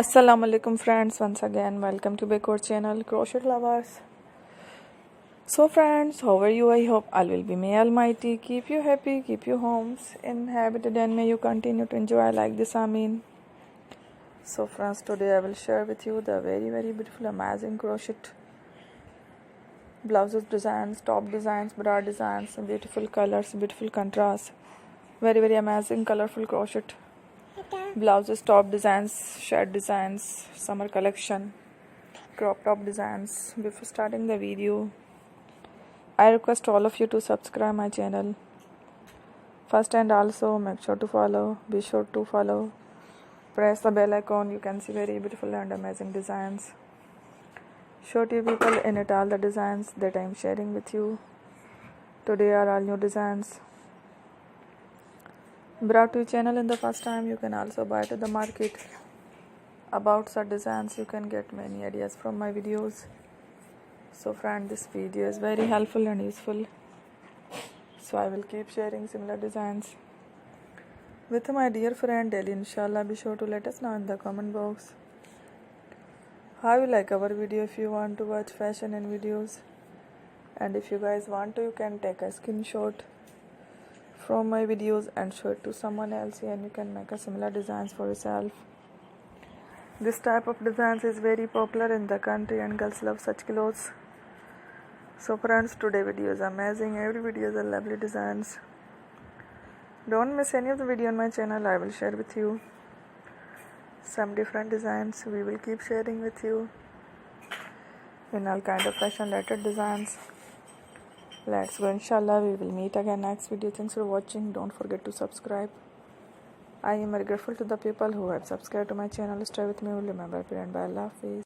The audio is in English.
Assalamu alaikum friends, once again welcome to Backward channel Crochet Lovers. So friends, how are you? I hope all will be may Almighty keep you happy, keep you homes inhabited, and may you continue to enjoy like this. Amin. So friends, today I will share with you the very beautiful amazing crochet blouses designs, top designs, bra designs, beautiful colors, beautiful contrast, very amazing colorful crochet blouses, top designs, shirt designs, summer collection, crop top designs. Before starting the video, I request all of you to subscribe my channel first, and also make sure to follow, be sure to follow, press the bell icon. You can see very beautiful and amazing designs. Show to you people in it all the designs that I am sharing with you today are all new designs brought to your channel in the first time. You can also buy to the market about such designs. You can get many ideas from my videos. So friend, this video is very helpful and useful, so I will keep sharing similar designs with my dear friend daily, inshallah. Be sure to let us know in the comment box how you like our video. If you want to watch fashion and videos, and if you guys want to, you can take a screenshot from my videos and show it to someone else, and you can make a similar designs for yourself. This type of designs is very popular in the country and girls love such clothes. So friends, today video is amazing. Every video is a lovely designs. Don't miss any of the video on my channel. I will share with you some different designs. We will keep sharing with you in all kind of fashion related designs. Let's go, inshallah. We will meet again next video. Thanks for watching. Don't forget to subscribe. I am very grateful to the people who have subscribed to my channel. Stay with me. Remember, and by Allah Hafiz.